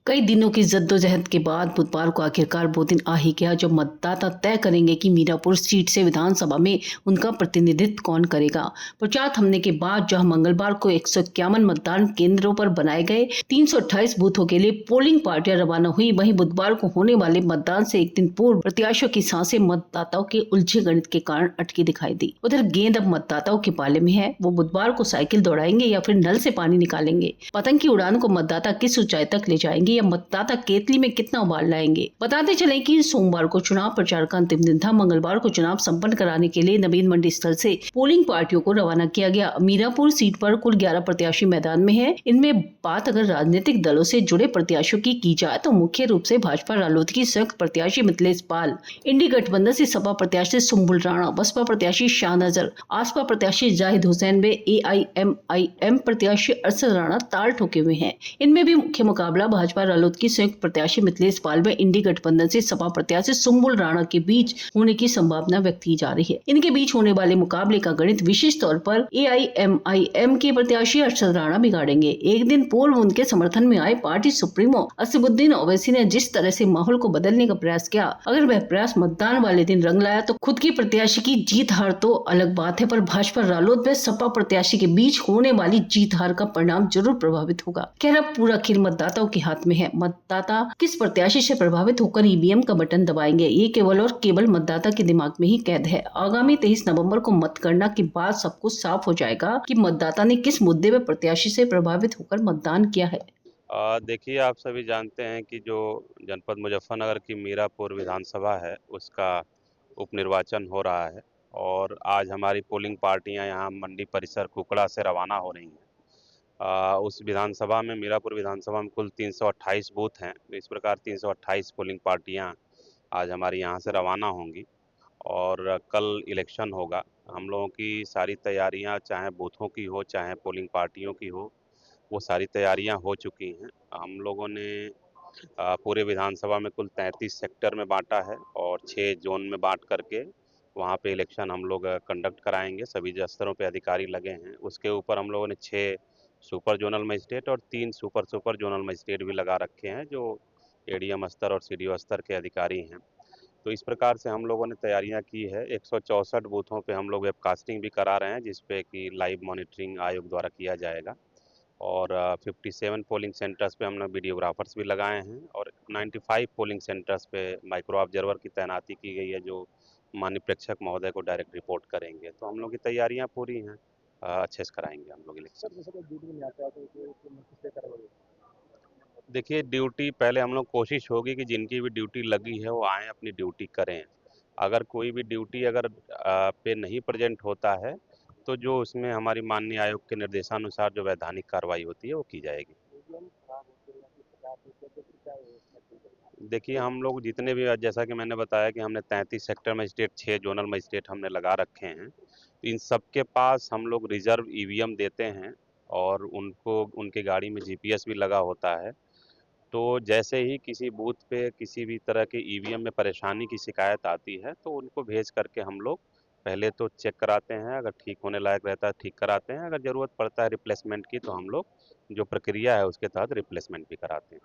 कई दिनों की जद्दोजहद के बाद बुधवार को आखिरकार वो दिन आ ही गया जब मतदाता तय करेंगे कि मीरापुर सीट से विधानसभा में उनका प्रतिनिधित्व कौन करेगा। प्रचार थमने के बाद जहां मंगलवार को 151 मतदान केंद्रों पर बनाए गए 328 बूथों के लिए पोलिंग पार्टियां रवाना हुई, वहीं बुधवार को होने वाले मतदान से एक दिन पूर्व प्रत्याशियों की सांसें मतदाताओं के उलझे गणित के कारण अटकी दिखाई दी। उधर गेंद अब मतदाताओं के पाले में है, वो बुधवार को साइकिल दौड़ाएंगे या फिर नल से पानी निकालेंगे। पतंग की उड़ान को मतदाता किस ऊंचाई तक ले जाएंगे या मतदाता केतली में कितना उबाल लाएंगे। बताते चलें कि सोमवार को चुनाव प्रचार का अंतिम दिन था। मंगलवार को चुनाव संपन्न कराने के लिए नवीन मंडी स्थल से पोलिंग पार्टियों को रवाना किया गया। मीरापुर सीट पर कुल 11 प्रत्याशी मैदान में है। इनमें बात अगर राजनीतिक दलों से जुड़े प्रत्याशियों की जाए तो मुख्य रूप से भाजपा रालोद की संयुक्त प्रत्याशी मिथिलेश पाल, इंडी गठबंधन से सपा प्रत्याशी सुम्बुल राणा, बसपा प्रत्याशी शाह नजर, आसपा प्रत्याशी जाहिद हुसैन व AIMIM प्रत्याशी अरशद राणा ताल ठोके हुए हैं। इनमें भी मुख्य मुकाबला भाजपा रालोद की संयुक्त प्रत्याशी मिथिलेश पाल व इंडी गठबंधन से सपा प्रत्याशी सुम्बुल राणा के बीच होने की संभावना व्यक्त की जा रही है। इनके बीच होने वाले मुकाबले का गणित विशेष तौर पर AIMIM के प्रत्याशी अरशद राणा बिगाड़ेंगे। एक दिन पूर्व उनके समर्थन में आए पार्टी सुप्रीमो असदुद्दीन ओवैसी ने जिस तरह से माहौल को बदलने का प्रयास किया, अगर वह प्रयास मतदान वाले दिन रंग लाया तो खुद की प्रत्याशी की जीत हार तो अलग बात है, पर भाजपा रालोद व सपा प्रत्याशी के बीच होने वाली जीत हार का परिणाम जरूर प्रभावित होगा। खैर, अब पूरा खेल मतदाताओं के हाथ में है। मतदाता किस प्रत्याशी से प्रभावित होकर EVM का बटन दबाएंगे, ये केवल और केवल मतदाता के दिमाग में ही कैद है। आगामी 23 नवंबर को मतगणना के बाद सब कुछ साफ हो जाएगा कि मतदाता ने किस मुद्दे पर प्रत्याशी से प्रभावित होकर मतदान किया है। देखिए, आप सभी जानते हैं कि जो जनपद मुजफ्फरनगर की मीरापुर विधानसभा है, उसका उपनिर्वाचन हो रहा है और आज हमारी पोलिंग पार्टियां यहाँ मंडी परिसर कुकड़ा से रवाना हो रही हैं। उस विधानसभा में, मीरापुर विधानसभा में कुल 328 बूथ हैं। इस प्रकार 328 पोलिंग पार्टियां आज हमारी यहाँ से रवाना होंगी और कल इलेक्शन होगा। हम लोगों की सारी तैयारियां, चाहे बूथों की हो, चाहे पोलिंग पार्टियों की हो, वो सारी तैयारियां हो चुकी हैं। हम लोगों ने पूरे विधानसभा में कुल 33 सेक्टर में बांटा है और 6 जोन में बांट करके वहाँ पे इलेक्शन हम लोग कंडक्ट कराएंगे। सभी स्तरों पे अधिकारी लगे हैं। उसके ऊपर हम लोगों ने 6 सुपर जोनल मजिस्ट्रेट और 3 सुपर जोनल मजिस्ट्रेट भी लगा रखे हैं, जो ADM स्तर और CDO स्तर के अधिकारी हैं। तो इस प्रकार से हम लोगों ने तैयारियां की है। 164 बूथों पे हम लोग वेबकास्टिंग भी करा रहे हैं, जिसपे कि लाइव मॉनिटरिंग आयोग द्वारा किया जाएगा और 57 पोलिंग सेंटर्स पे हमने वीडियोग्राफर्स भी लगाए हैं और 95 पोलिंग सेंटर्स पे माइक्रो ऑब्जर्वर की तैनाती की गई है, जो माननीय प्रेक्षक महोदय को डायरेक्ट रिपोर्ट करेंगे। तो हम लोग की तैयारियां पूरी हैं, अच्छे से कराएंगे हम लोग इलेक्शन। देखिए, ड्यूटी पहले हम लोग कोशिश होगी कि जिनकी भी ड्यूटी लगी है वो आएँ, अपनी ड्यूटी करें। अगर कोई भी ड्यूटी अगर पे नहीं प्रेजेंट होता है तो जो उसमें हमारी माननीय आयोग के निर्देशानुसार जो वैधानिक कार्रवाई होती है वो की जाएगी। देखिए, हम लोग जितने भी, जैसा कि मैंने बताया कि हमने 33 सेक्टर मजिस्ट्रेट, 6 जोनल मजिस्ट्रेट हमने लगा रखे हैं। इन सबके पास हम लोग रिजर्व EVM देते हैं और उनको, उनके गाड़ी में GPS भी लगा होता है। तो जैसे ही किसी बूथ पे किसी भी तरह के EVM में परेशानी की शिकायत आती है तो उनको भेज करके हम लोग पहले तो चेक कराते हैं। अगर ठीक होने लायक रहता है ठीक कराते हैं, अगर ज़रूरत पड़ता है रिप्लेसमेंट की तो हम लोग जो प्रक्रिया है उसके तहत रिप्लेसमेंट भी कराते हैं।